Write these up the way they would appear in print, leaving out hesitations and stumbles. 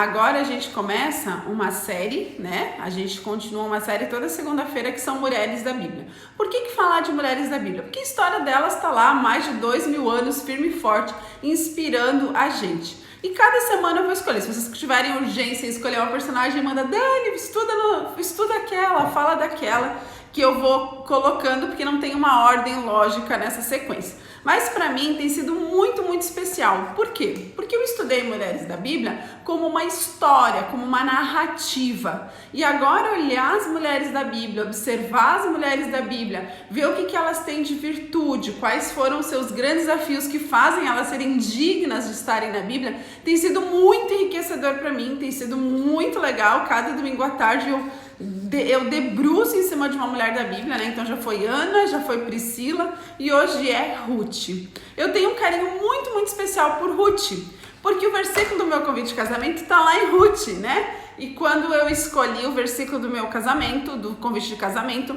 Agora a gente começa uma série, né? A gente continua uma série toda segunda-feira que são Mulheres da Bíblia. Por que falar de Mulheres da Bíblia? Porque a história delas está lá há mais de 2000 anos, firme e forte, inspirando a gente. E cada semana eu vou escolher. Se vocês tiverem urgência em escolher uma personagem, manda, Dani, estuda aquela, fala daquela, que eu vou colocando, porque não tem uma ordem lógica nessa sequência. Mas para mim tem sido muito especial. Por quê? Porque eu estudei Mulheres da Bíblia como uma história, como uma narrativa. E agora olhar as mulheres da Bíblia, observar as mulheres da Bíblia, ver o que elas têm de virtude, quais foram os seus grandes desafios que fazem elas serem dignas de estarem na Bíblia, tem sido muito enriquecedor para mim, tem sido muito legal. Cada domingo à tarde eu debruço em cima de uma mulher da Bíblia, né? Então já foi Ana, já foi Priscila e hoje é Ruth. Eu tenho um carinho muito especial por Ruth, porque o versículo do meu convite de casamento está lá em Ruth, né? E quando eu escolhi o versículo do meu casamento, do convite de casamento,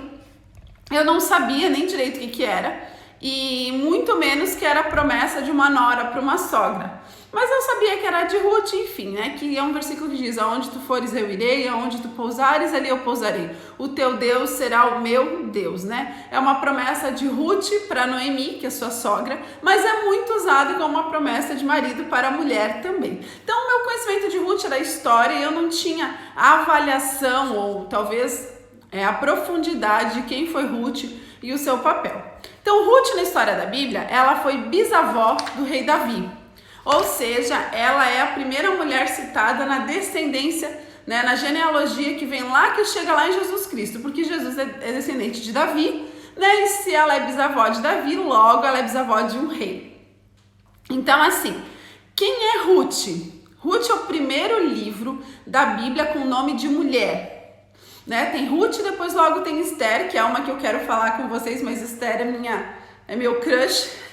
eu não sabia nem direito o que era, e muito menos que era a promessa de uma nora para uma sogra. Mas eu sabia que era de Ruth, enfim, né? Que é um versículo que diz: aonde tu fores eu irei, aonde tu pousares ali eu pousarei. O teu Deus será o meu Deus, né? É uma promessa de Ruth para Noemi, que é sua sogra, mas é muito usado como uma promessa de marido para a mulher também. Então o meu conhecimento de Ruth era história e eu não tinha a avaliação ou talvez a profundidade de quem foi Ruth e o seu papel. Então Ruth na história da Bíblia, ela foi bisavó do rei Davi. Ou seja, ela é a primeira mulher citada na descendência, né, na genealogia que vem lá, que chega lá em Jesus Cristo, porque Jesus é descendente de Davi, né, e se ela é bisavó de Davi, logo ela é bisavó de um rei. Então assim, quem é Ruth? Ruth é o primeiro livro da Bíblia com o nome de mulher, né? Tem Ruth, depois logo tem Esther, que é uma que eu quero falar com vocês, mas Esther é meu crush.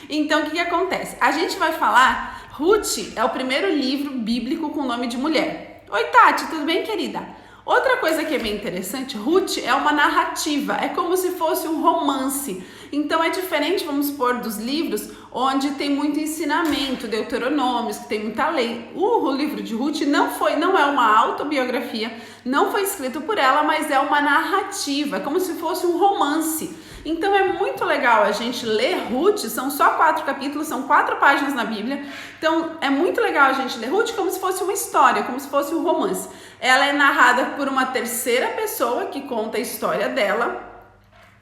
Então, o que acontece? A gente vai falar, Ruth é o primeiro livro bíblico com o nome de mulher. Oi, Tati, tudo bem, querida? Outra coisa que é bem interessante, Ruth é uma narrativa, é como se fosse um romance. Então é diferente, vamos supor, dos livros onde tem muito ensinamento, Deuteronômios, que tem muita lei. O livro de Ruth não é uma autobiografia, não foi escrito por ela, mas é uma narrativa, é como se fosse um romance. Então é muito legal a gente ler Ruth, são só 4 capítulos, são 4 páginas na Bíblia. Então é muito legal a gente ler Ruth como se fosse uma história, como se fosse um romance. Ela é narrada por uma terceira pessoa que conta a história dela,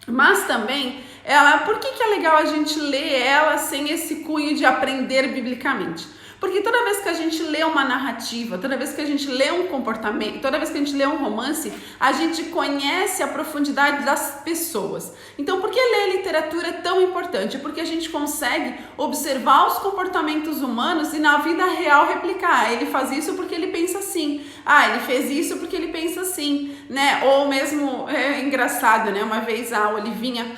mas também por que é legal a gente ler ela sem esse cunho de aprender biblicamente? Porque toda vez que a gente lê uma narrativa, toda vez que a gente lê um comportamento, toda vez que a gente lê um romance, a gente conhece a profundidade das pessoas. Então, por que ler literatura é tão importante? Porque a gente consegue observar os comportamentos humanos e na vida real replicar. Ele faz isso porque ele pensa assim. Ele fez isso porque ele pensa assim, né? Ou mesmo, é engraçado, né? Uma vez a Olivinha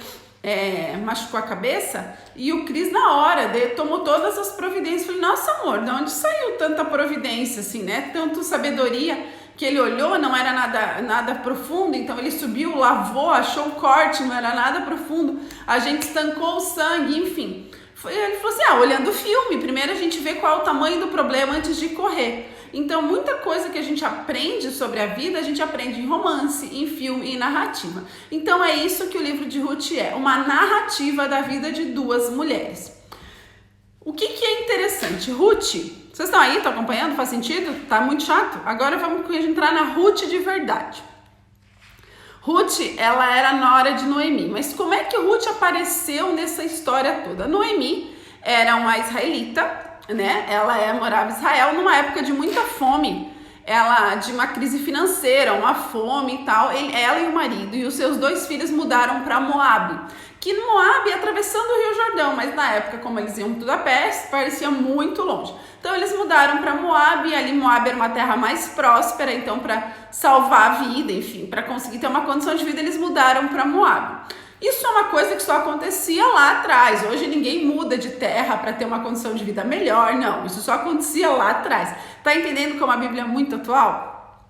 machucou a cabeça e o Cris na hora tomou todas as providências. Falei, nossa amor, de onde saiu tanta providência assim, né? Tanto sabedoria que ele olhou, não era nada profundo, então ele subiu, lavou, achou o corte, não era nada profundo, a gente estancou o sangue, enfim. Ele falou assim, olhando o filme, primeiro a gente vê qual é o tamanho do problema antes de correr. Então, muita coisa que a gente aprende sobre a vida, a gente aprende em romance, em filme e narrativa. Então, é isso que o livro de Ruth é, uma narrativa da vida de 2 mulheres. O que é interessante? Ruth, vocês estão aí? Estão acompanhando? Faz sentido? Tá muito chato? Agora vamos entrar na Ruth de verdade. Ruth, ela era nora de Noemi, mas como é que Ruth apareceu nessa história toda? Noemi era uma israelita, né? Ela morava em Israel numa época de muita fome, de uma crise financeira, uma fome e tal. Ela e o marido e os seus 2 filhos mudaram para Moabe, que Moabe é atravessando o Rio Jordão, mas na época, como eles iam tudo a pé, parecia muito longe. Então eles mudaram para Moabe, e ali Moabe era uma terra mais próspera, então para salvar a vida, enfim, para conseguir ter uma condição de vida, eles mudaram para Moabe. Isso é uma coisa que só acontecia lá atrás. Hoje ninguém muda de terra para ter uma condição de vida melhor, não. Isso só acontecia lá atrás. Tá entendendo como a Bíblia é muito atual?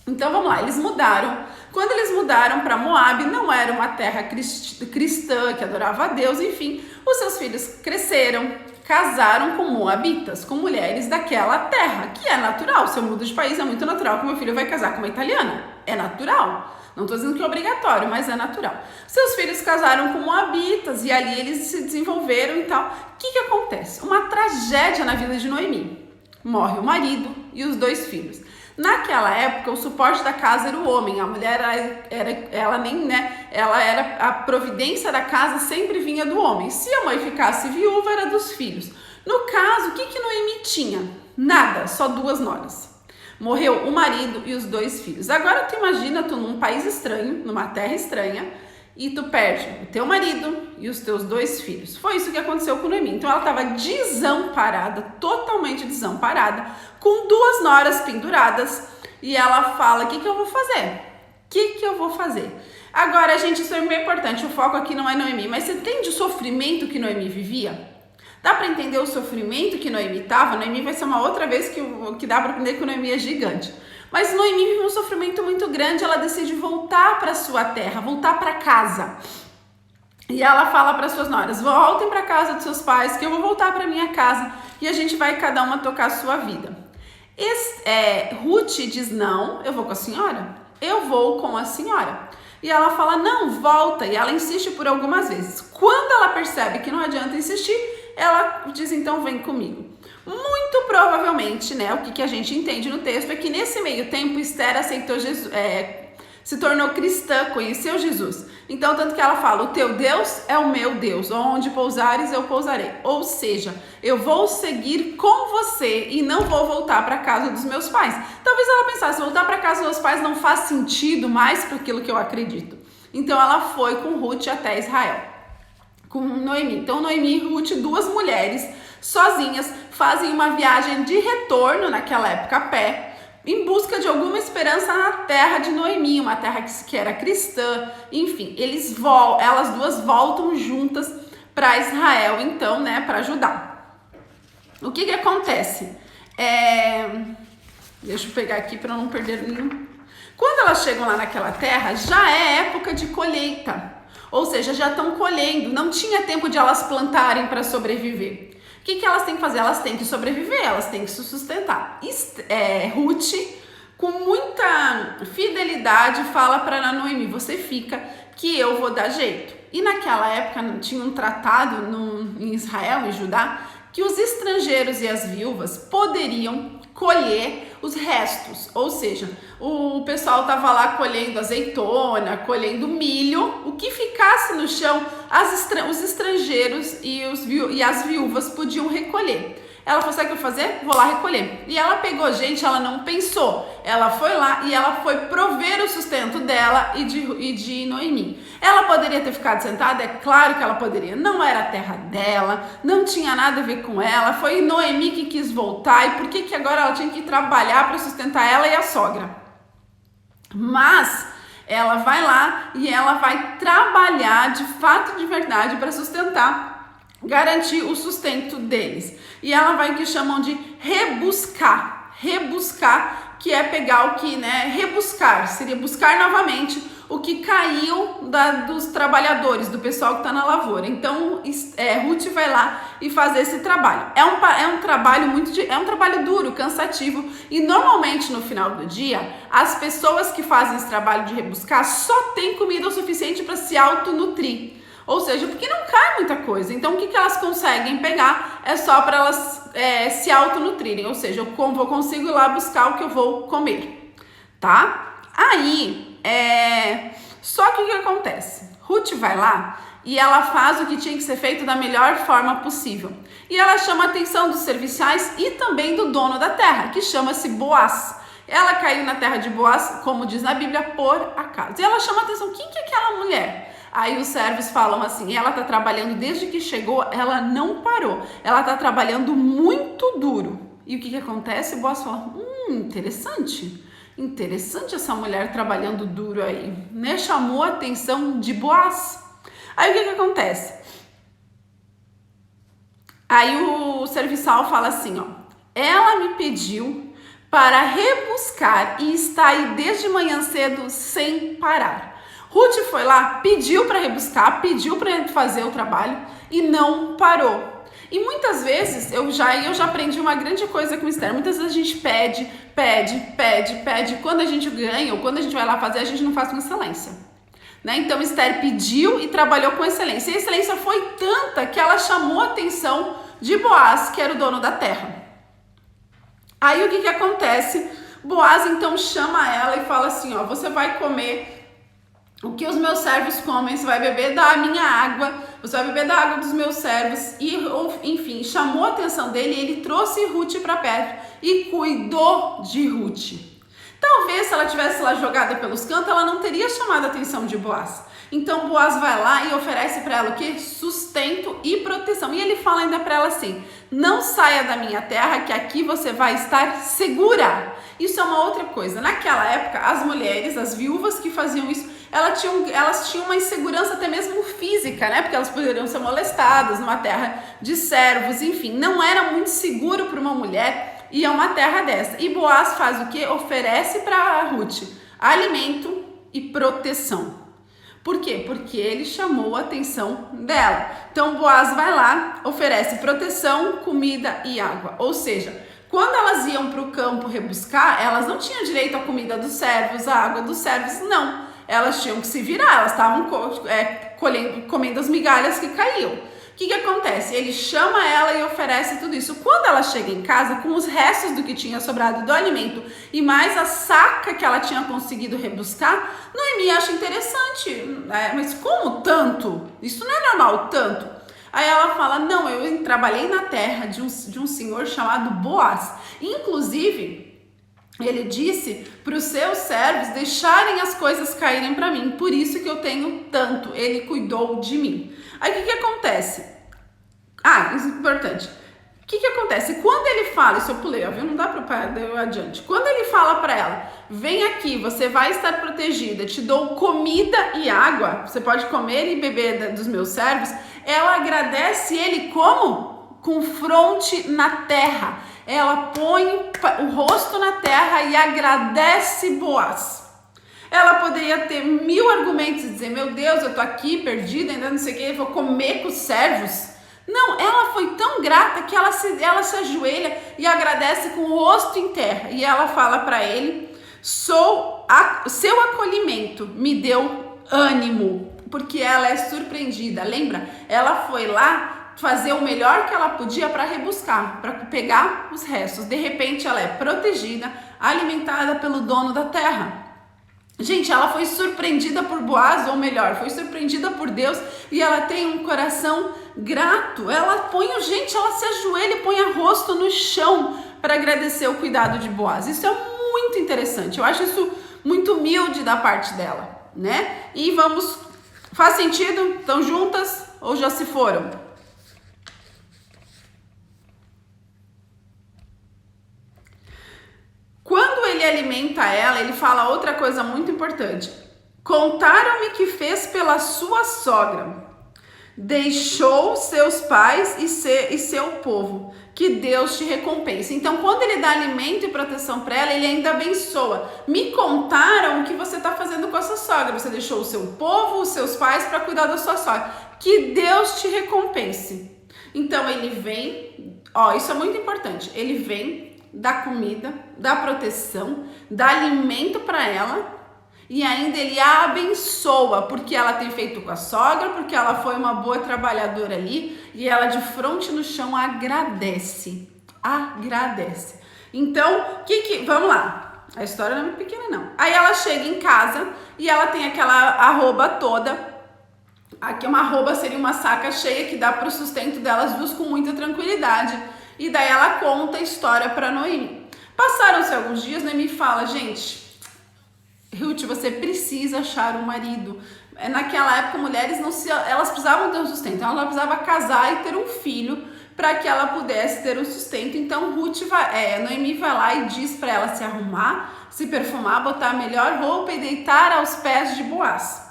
Então vamos lá, eles mudaram. Quando eles mudaram para Moabe, não era uma terra cristã que adorava a Deus, enfim. Os seus filhos cresceram, casaram com moabitas, com mulheres daquela terra, que é natural. Se eu mudo de país, é muito natural que meu filho vai casar com uma italiana. É natural. Não estou dizendo que é obrigatório, mas é natural. Seus filhos casaram com moabitas e ali eles se desenvolveram e tal. O que acontece? Uma tragédia na vida de Noemi. Morre o marido e os 2 filhos. Naquela época, o suporte da casa era o homem. A mulher ela era a providência da casa, sempre vinha do homem. Se a mãe ficasse viúva, era dos filhos. No caso, o que Noemi tinha? Nada, só 2 noras. Morreu o marido e os 2 filhos. Agora tu imagina tu num país estranho, numa terra estranha, e tu perde o teu marido e os teus 2 filhos. Foi isso que aconteceu com Noemi. Então ela estava desamparada, totalmente desamparada, com 2 noras penduradas, e ela fala: o que eu vou fazer? O que eu vou fazer? Agora, gente, isso é bem importante, o foco aqui não é Noemi, mas você entende o sofrimento que Noemi vivia? Dá para entender o sofrimento que Noemi estava? Noemi vai ser uma outra vez que dá para entender que Noemi é gigante. Mas Noemi vive um sofrimento muito grande, ela decide voltar para sua terra, voltar para casa. E ela fala para suas noras: voltem para casa dos seus pais, que eu vou voltar para minha casa e a gente vai cada uma tocar a sua vida. Ruth diz: não, eu vou com a senhora, eu vou com a senhora. E ela fala: não, volta. E ela insiste por algumas vezes. Quando ela percebe que não adianta insistir, ela diz: então vem comigo. Muito provavelmente, né, o que a gente entende no texto é que nesse meio tempo Esther aceitou Jesus, se tornou cristã, conheceu Jesus. Então, tanto que ela fala: o teu Deus é o meu Deus, onde pousares eu pousarei. Ou seja, eu vou seguir com você e não vou voltar para a casa dos meus pais. Talvez ela pensasse: voltar para a casa dos meus pais não faz sentido mais para aquilo que eu acredito. Então ela foi com Ruth até Israel, com Noemi. Então Noemi e Ruth, 2 mulheres sozinhas, fazem uma viagem de retorno naquela época a pé, em busca de alguma esperança na terra de Noemi, uma terra que era cristã. Enfim, elas 2 voltam juntas para Israel, então, né, para ajudar. O que acontece? Deixa eu pegar aqui para não perder nenhum. Quando elas chegam lá naquela terra, já é época de colheita, ou seja, já estão colhendo, não tinha tempo de elas plantarem para sobreviver. O que elas têm que fazer? Elas têm que sobreviver, elas têm que se sustentar. Ruth, com muita fidelidade, fala para Noemi: você fica, que eu vou dar jeito. E naquela época tinha um tratado em Israel, em Judá, que os estrangeiros e as viúvas poderiam colher os restos, ou seja, o pessoal estava lá colhendo azeitona, colhendo milho, o que ficasse no chão, os estrangeiros e as viúvas podiam recolher. Ela falou: sabe o que eu vou fazer? Vou lá recolher. E ela pegou, gente, ela não pensou. Ela foi lá e ela foi prover o sustento dela e de Noemi. Ela poderia ter ficado sentada? É claro que ela poderia. Não era a terra dela, não tinha nada a ver com ela. Foi Noemi que quis voltar. E por que agora ela tinha que trabalhar para sustentar ela e a sogra? Mas ela vai lá e ela vai trabalhar de fato, de verdade, para sustentar, garantir o sustento deles. E ela vai o que chamam de rebuscar, que é pegar o que, né, rebuscar, seria buscar novamente o que caiu dos trabalhadores, do pessoal que está na lavoura. Então, Ruth vai lá e fazer esse trabalho. É um trabalho é um trabalho duro, cansativo, e normalmente no final do dia, as pessoas que fazem esse trabalho de rebuscar só têm comida o suficiente para se autonutrir. Ou seja, porque não cai muita coisa. Então, o que elas conseguem pegar é só para elas se autonutrirem. Ou seja, eu consigo ir lá buscar o que eu vou comer, tá? Aí, só que o que acontece? Ruth vai lá e ela faz o que tinha que ser feito da melhor forma possível. E ela chama a atenção dos serviçais e também do dono da terra, que chama-se Boaz. Ela caiu na terra de Boaz, como diz na Bíblia, por acaso. E ela chama a atenção: quem que é aquela mulher? Aí os servos falam assim: ela está trabalhando desde que chegou, ela não parou. Ela está trabalhando muito duro. E o que acontece? O Boaz fala: interessante essa mulher trabalhando duro aí, né? Chamou a atenção de Boaz. Aí o que acontece? Aí o serviçal fala assim: ela me pediu para rebuscar e está aí desde manhã cedo sem parar. Ruth foi lá, pediu para rebuscar, pediu para fazer o trabalho e não parou. E muitas vezes, eu já aprendi uma grande coisa com Esther. Muitas vezes a gente pede. Quando a gente ganha ou quando a gente vai lá fazer, a gente não faz com excelência. Né? Então Esther pediu e trabalhou com excelência. E a excelência foi tanta que ela chamou a atenção de Boaz, que era o dono da terra. Aí o que acontece? Boaz então chama ela e fala assim, ó, você vai comer o que os meus servos comem, você vai beber da minha água, você vai beber da água dos meus servos. E enfim, chamou a atenção dele e ele trouxe Ruth para perto e cuidou de Ruth. Talvez se ela tivesse lá jogada pelos cantos, ela não teria chamado a atenção de Boaz. Então Boaz vai lá e oferece para ela o quê? Sustento e proteção. E ele fala ainda para ela assim, não saia da minha terra que aqui você vai estar segura. Isso é uma outra coisa. Naquela época, as mulheres, as viúvas que faziam isso, elas tinham uma insegurança até mesmo física, né? Porque elas poderiam ser molestadas numa terra de servos, enfim. Não era muito seguro para uma mulher ir a uma terra dessa. E Boaz faz o quê? Oferece para Ruth alimento e proteção. Por quê? Porque ele chamou a atenção dela. Então Boaz vai lá, oferece proteção, comida e água. Ou seja, quando elas iam para o campo rebuscar, elas não tinham direito à comida dos servos, à água dos servos, não. Elas tinham que se virar, elas estavam comendo as migalhas que caíam. O que acontece? Ele chama ela e oferece tudo isso. Quando ela chega em casa, com os restos do que tinha sobrado do alimento e mais a saca que ela tinha conseguido rebuscar, Noemi acha interessante. Né? Mas como tanto? Isso não é normal, tanto. Aí ela fala, não, eu trabalhei na terra de um senhor chamado Boaz. Inclusive, ele disse para os seus servos deixarem as coisas caírem para mim. Por isso que eu tenho tanto. Ele cuidou de mim. Aí o que acontece? Isso é importante. O que acontece? Quando ele fala, isso eu pulei, viu? Não dá para eu adiante. Quando ele fala para ela, vem aqui, você vai estar protegida, te dou comida e água, você pode comer e beber dos meus servos, ela agradece ele como? Com fronte na terra. Ela põe o rosto na terra e agradece Boaz. Ela poderia ter 1000 argumentos e dizer, meu Deus, eu tô aqui perdida, ainda não sei o que, vou comer com os servos. Não, ela foi tão grata que ela se ajoelha e agradece com o rosto em terra. E ela fala para ele, seu acolhimento me deu ânimo, porque ela é surpreendida. Lembra? Ela foi lá fazer o melhor que ela podia para rebuscar, para pegar os restos. De repente ela é protegida, alimentada pelo dono da terra. Gente, ela foi surpreendida por Boaz, ou melhor, foi surpreendida por Deus e ela tem um coração grato. Ela se ajoelha e põe o rosto no chão para agradecer o cuidado de Boaz. Isso é muito interessante. Eu acho isso muito humilde da parte dela, né? E faz sentido? Estão juntas ou já se foram? Quando ele alimenta ela, ele fala outra coisa muito importante. Contaram-me que fez pela sua sogra. Deixou seus pais e seu povo. Que Deus te recompense. Então, quando ele dá alimento e proteção para ela, ele ainda abençoa. Me contaram o que você está fazendo com a sua sogra. Você deixou o seu povo, os seus pais para cuidar da sua sogra. Que Deus te recompense. Então, ele vem... isso é muito importante. Ele vem... dá comida, dá proteção, dá alimento para ela e ainda ele a abençoa porque ela tem feito com a sogra, porque ela foi uma boa trabalhadora ali e ela de frente no chão agradece. Então, vamos lá, a história não é muito pequena não. Aí ela chega em casa e ela tem aquela arroba toda, aqui uma arroba seria uma saca cheia que dá para o sustento delas duas com muita tranquilidade. E daí ela conta a história para Noemi. Passaram-se alguns dias, Noemi fala, gente, Ruth, você precisa achar um marido. Naquela época, mulheres elas precisavam ter um sustento, ela precisava casar e ter um filho para que ela pudesse ter um sustento. Então Noemi vai lá e diz para ela se arrumar, se perfumar, botar a melhor roupa e deitar aos pés de Boaz.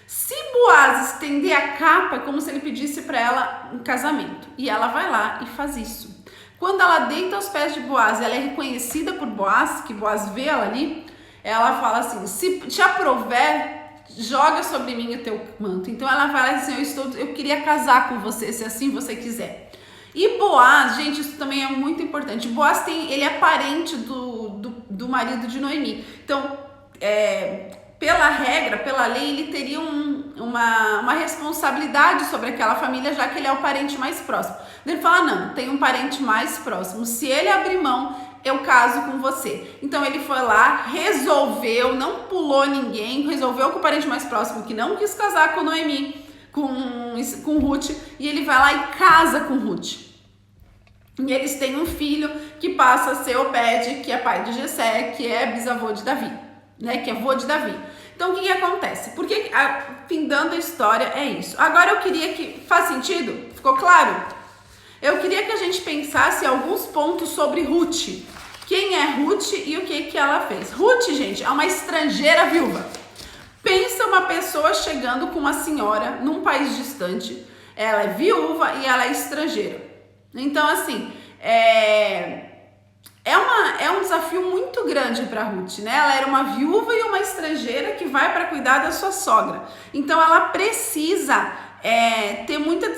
Se Boaz estender a capa, é como se ele pedisse para ela um casamento. E ela vai lá e faz isso. Quando ela deita aos pés de Boaz, ela é reconhecida por Boaz, que Boaz vê ela ali, ela fala assim, se te aprover, joga sobre mim o teu manto. Então ela fala assim, eu queria casar com você, se assim você quiser. E Boaz, gente, isso também é muito importante. Boaz ele é parente do marido de Noemi. Então, pela regra, pela lei, ele teria uma responsabilidade sobre aquela família, já que ele é o parente mais próximo. Ele fala, não, tem um parente mais próximo. Se ele abrir mão, eu caso com você. Então ele foi lá, resolveu, não pulou ninguém, resolveu com o parente mais próximo que não quis casar com Noemi, com Ruth, e ele vai lá e casa com Ruth. E eles têm um filho que passa a ser Obed, que é pai de Jessé, que é bisavô de Davi, né? Que é avô de Davi. Então o que acontece? Porque, findando a história, é isso. Agora eu queria que... Faz sentido? Ficou claro? Eu queria que a gente pensasse alguns pontos sobre Ruth. Quem é Ruth e o que ela fez? Ruth, gente, é uma estrangeira viúva. Pensa uma pessoa chegando com uma senhora num país distante. Ela é viúva e ela é estrangeira. Então, assim, é um desafio muito grande para Ruth, né? Ela era uma viúva e uma estrangeira que vai para cuidar da sua sogra. Então, ela precisa ter muita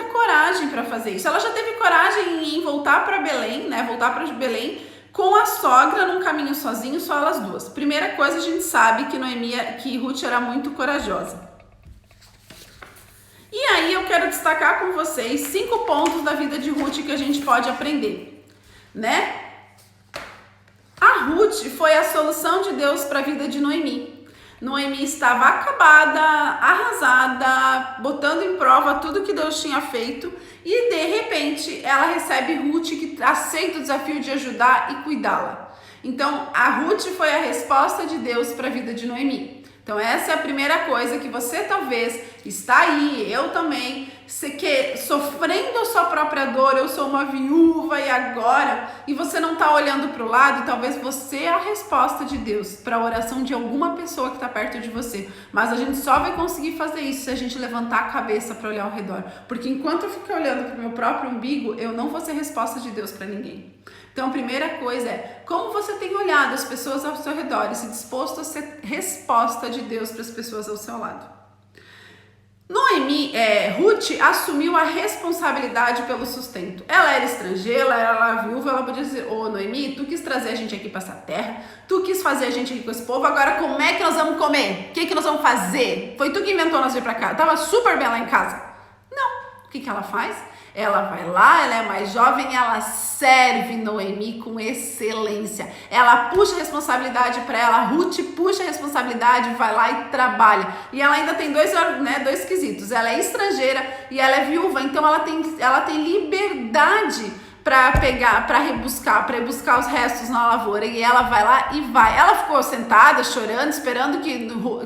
coragem para fazer isso. Ela já teve coragem em voltar para Belém, né? Voltar para Belém com a sogra num caminho sozinho, só elas duas. Primeira coisa, a gente sabe que Ruth era muito corajosa. E aí eu quero destacar com vocês 5 pontos da vida de Ruth que a gente pode aprender, né? A Ruth foi a solução de Deus para a vida de Noemi. Noemi estava acabada, arrasada, botando em prova tudo que Deus tinha feito e de repente ela recebe Ruth que aceita o desafio de ajudar e cuidá-la. Então a Ruth foi a resposta de Deus para a vida de Noemi. Então essa é a primeira coisa que você talvez está aí, eu também, sofrendo a sua própria dor, eu sou uma viúva e você não está olhando para o lado, e talvez você é a resposta de Deus para a oração de alguma pessoa que está perto de você. Mas a gente só vai conseguir fazer isso se a gente levantar a cabeça para olhar ao redor. Porque enquanto eu ficar olhando para o meu próprio umbigo, eu não vou ser resposta de Deus para ninguém. Então, a primeira coisa é como você tem olhado as pessoas ao seu redor e se disposto a ser resposta de Deus para as pessoas ao seu lado. Ruth assumiu a responsabilidade pelo sustento. Ela era estrangeira, ela era viúva, ela podia dizer, Noemi, tu quis trazer a gente aqui para essa terra, tu quis fazer a gente aqui com esse povo, agora como é que nós vamos comer? O que nós vamos fazer? Foi tu que inventou nós vir para cá, tava super bem lá em casa. Não, o que ela faz? Ela vai lá, ela é mais jovem, ela serve Noemi com excelência. Ela puxa a responsabilidade para ela, Ruth puxa a responsabilidade, vai lá e trabalha. E ela ainda tem dois quesitos. Ela é estrangeira e ela é viúva, então ela tem liberdade para rebuscar os restos na lavoura. E ela vai lá e vai. Ela ficou sentada, chorando, esperando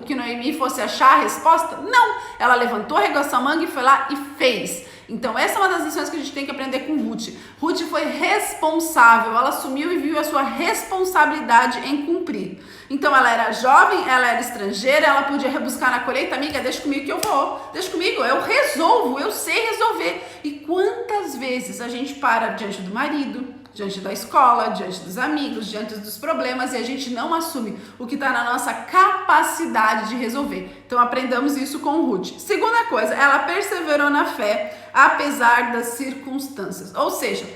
que Noemi fosse achar a resposta? Não! Ela levantou, arregaçou a manga e foi lá e fez. Então essa é uma das lições que a gente tem que aprender com Ruth. Ruth foi responsável, ela assumiu e viu a sua responsabilidade em cumprir. Então ela era jovem, ela era estrangeira, ela podia rebuscar na colheita, amiga, deixa comigo que eu vou, deixa comigo, eu resolvo, eu sei resolver. E quantas vezes a gente para diante do marido, diante da escola, diante dos amigos, diante dos problemas e a gente não assume o que está na nossa capacidade de resolver. Então aprendamos isso com Ruth. Segunda coisa, ela perseverou na fé apesar das circunstâncias. Ou seja,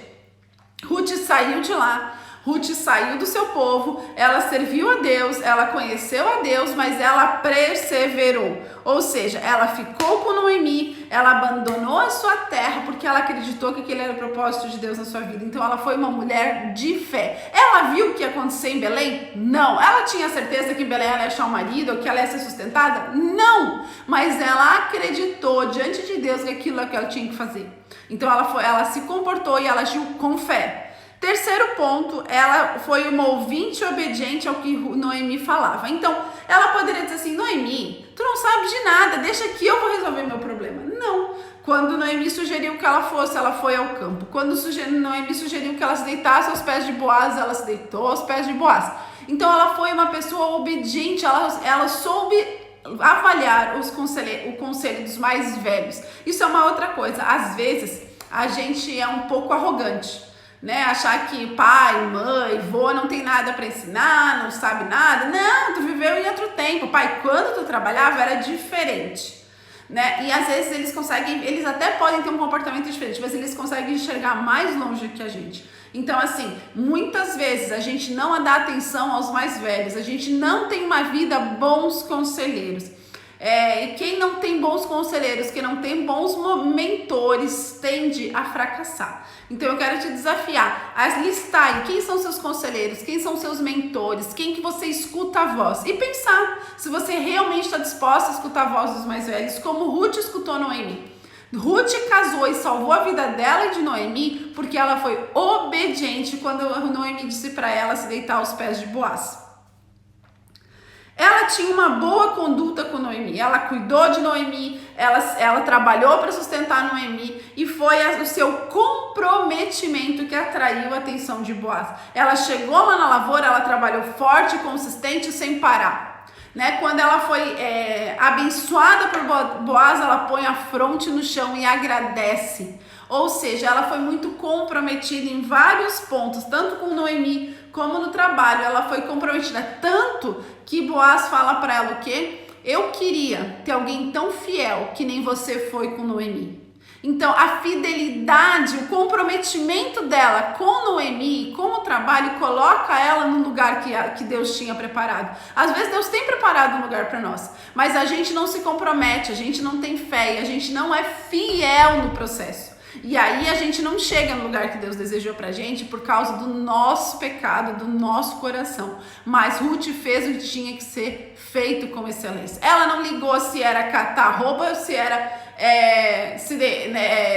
Ruth saiu de lá, Ruth saiu do seu povo, ela serviu a Deus, ela conheceu a Deus, mas ela perseverou. Ou seja, ela ficou com Noemi, ela abandonou a sua terra porque ela acreditou que aquele era o propósito de Deus na sua vida. Então ela foi uma mulher de fé. Ela viu o que ia acontecer em Belém? Não. Ela tinha certeza que em Belém ela ia achar um marido ou que ela ia ser sustentada? Não. Mas ela acreditou diante de Deus que aquilo é o que ela tinha que fazer. Então ela se comportou e ela agiu com fé. Terceiro ponto, ela foi uma ouvinte obediente ao que Noemi falava. Então, ela poderia dizer assim, Noemi, tu não sabe de nada, deixa que eu vou resolver meu problema. Não. Quando Noemi sugeriu que ela foi ao campo. Quando Noemi sugeriu que ela se deitasse aos pés de Boaz, ela se deitou aos pés de Boaz. Então, ela foi uma pessoa obediente, ela soube avaliar o conselho dos mais velhos. Isso é uma outra coisa. Às vezes, a gente é um pouco arrogante. Né? Achar que pai, mãe, vô não tem nada para ensinar, não sabe nada. Não, tu viveu em outro tempo. Pai, quando tu trabalhava era diferente. né? E às vezes eles até podem ter um comportamento diferente, mas eles conseguem enxergar mais longe que a gente. Então, assim, muitas vezes a gente não dá atenção aos mais velhos, a gente não tem uma vida bons conselheiros. E quem não tem bons conselheiros, quem não tem bons mentores, tende a fracassar. Então eu quero te desafiar a listar aí quem são seus conselheiros, quem são seus mentores, quem que você escuta a voz e pensar se você realmente está disposta a escutar a voz dos mais velhos, como Ruth escutou Noemi. Ruth casou e salvou a vida dela e de Noemi porque ela foi obediente quando Noemi disse para ela se deitar aos pés de Boaz. Ela tinha uma boa conduta com Noemi, ela cuidou de Noemi, ela trabalhou para sustentar Noemi e foi o seu comprometimento que atraiu a atenção de Boaz. Ela chegou lá na lavoura, ela trabalhou forte, consistente, sem parar. Né? Quando ela foi abençoada por Boaz, ela põe a fronte no chão e agradece. Ou seja, ela foi muito comprometida em vários pontos, tanto com Noemi como no trabalho. Ela foi comprometida tanto que Boaz fala para ela o quê? Eu queria ter alguém tão fiel que nem você foi com Noemi. Então, a fidelidade, o comprometimento dela com Noemi, com o trabalho, coloca ela no lugar que Deus tinha preparado. Às vezes, Deus tem preparado um lugar para nós, mas a gente não se compromete, a gente não tem fé e a gente não é fiel no processo. E aí a gente não chega no lugar que Deus desejou pra gente por causa do nosso pecado, do nosso coração. Mas Ruth fez o que tinha que ser feito com excelência. Ela não ligou se era catar roupa ou se era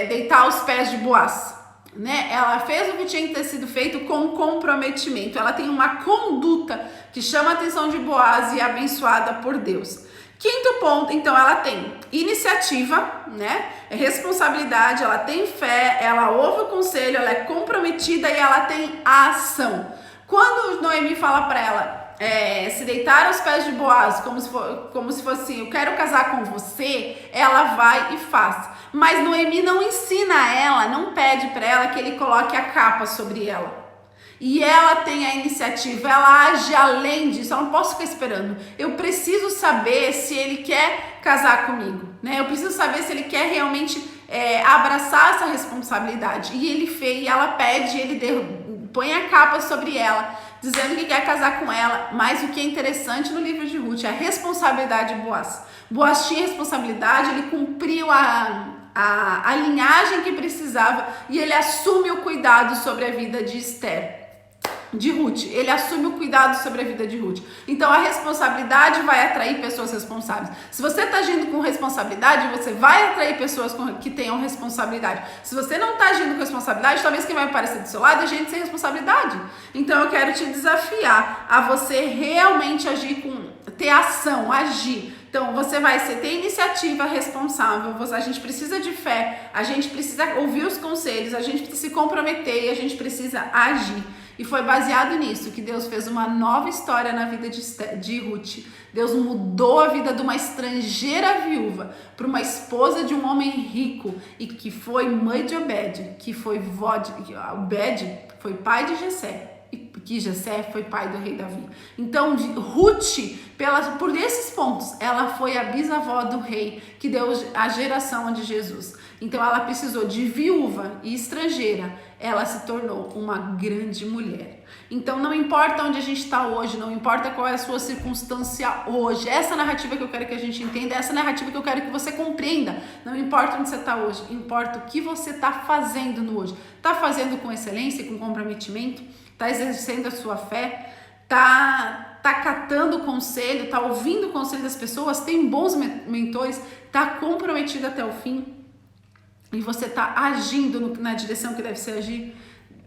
deitar aos pés de Boaz. Né? Ela fez o que tinha que ter sido feito com comprometimento. Ela tem uma conduta que chama a atenção de Boaz e é abençoada por Deus. Quinto ponto, então, ela tem iniciativa, né? Responsabilidade, ela tem fé, ela ouve o conselho, ela é comprometida e ela tem ação. Quando Noemi fala para ela se deitar aos pés de Boaz, como se fosse, eu quero casar com você, ela vai e faz. Mas Noemi não ensina ela, não pede para ela que ele coloque a capa sobre ela. E ela tem a iniciativa, ela age além disso, eu não posso ficar esperando. Eu preciso saber se ele quer casar comigo, né? Eu preciso saber se ele quer realmente abraçar essa responsabilidade. E ele fez, e ela pede, ele põe a capa sobre ela, dizendo que quer casar com ela. Mas o que é interessante no livro de Ruth é a responsabilidade de Boaz. Boaz tinha responsabilidade, ele cumpriu a linhagem que precisava e ele assume o cuidado sobre a vida de Ruth, ele assume o cuidado sobre a vida de Ruth. Então a responsabilidade vai atrair pessoas responsáveis. Se você está agindo com responsabilidade, você vai atrair pessoas que tenham responsabilidade. Se você não está agindo com responsabilidade, talvez quem vai aparecer do seu lado é gente sem responsabilidade. Então eu quero te desafiar a você realmente agir ter ação, agir. Então, você ter iniciativa responsável, a gente precisa de fé, a gente precisa ouvir os conselhos, a gente precisa se comprometer e a gente precisa agir. E foi baseado nisso que Deus fez uma nova história na vida de Ruth. Deus mudou a vida de uma estrangeira viúva para uma esposa de um homem rico e que foi mãe de Obed, que foi Obed foi pai de Jessé. Que Jessé foi pai do rei Davi. Então, Ruth, por esses pontos, ela foi a bisavó do rei que deu a geração de Jesus. Então, ela precisou de viúva e estrangeira, ela se tornou uma grande mulher. Então, não importa onde a gente está hoje, não importa qual é a sua circunstância hoje, essa narrativa que eu quero que a gente entenda, essa narrativa que eu quero que você compreenda. Não importa onde você está hoje, importa o que você está fazendo no hoje. Está fazendo com excelência, com comprometimento? Está exercendo a sua fé, tá catando o conselho, tá ouvindo o conselho das pessoas, tem bons mentores, tá comprometido até o fim e você tá agindo na direção que deve ser agir.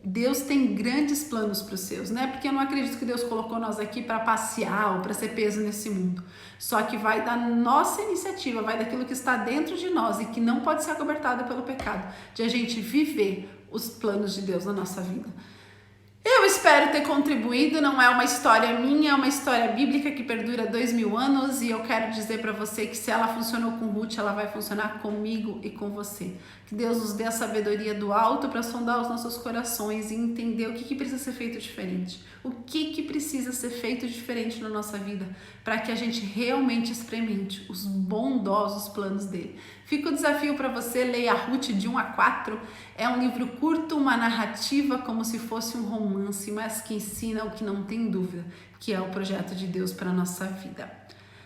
Deus tem grandes planos para os seus, né? Porque eu não acredito que Deus colocou nós aqui para passear ou para ser peso nesse mundo. Só que vai da nossa iniciativa, vai daquilo que está dentro de nós e que não pode ser acobertado pelo pecado, de a gente viver os planos de Deus na nossa vida. Eu espero ter contribuído, não é uma história minha, é uma história bíblica que perdura 2000 anos e eu quero dizer para você que se ela funcionou com Ruth, ela vai funcionar comigo e com você. Que Deus nos dê a sabedoria do alto para sondar os nossos corações e entender o que precisa ser feito diferente, o que precisa precisa ser feito diferente na nossa vida para que a gente realmente experimente os bondosos planos dele. Fica o desafio para você, leia Ruth de 1 a 4. É um livro curto, uma narrativa como se fosse um romance, mas que ensina o que não tem dúvida, que é o projeto de Deus para a nossa vida.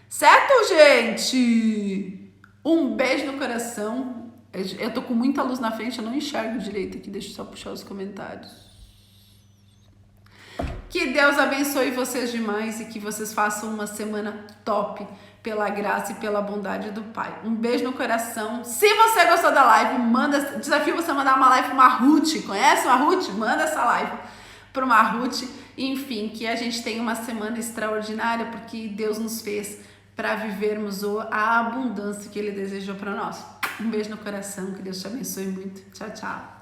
Certo, gente? Um beijo no coração. Eu tô com muita luz na frente, eu não enxergo direito aqui. Deixa eu só puxar os comentários. Que Deus abençoe vocês demais e que vocês façam uma semana top pela graça e pela bondade do Pai. Um beijo no coração. Se você gostou da live, desafio você mandar uma live para uma Ruth. Conhece uma Ruth? Manda essa live para uma Ruth. Enfim, que a gente tenha uma semana extraordinária porque Deus nos fez para vivermos a abundância que Ele desejou para nós. Um beijo no coração. Que Deus te abençoe muito. Tchau, tchau.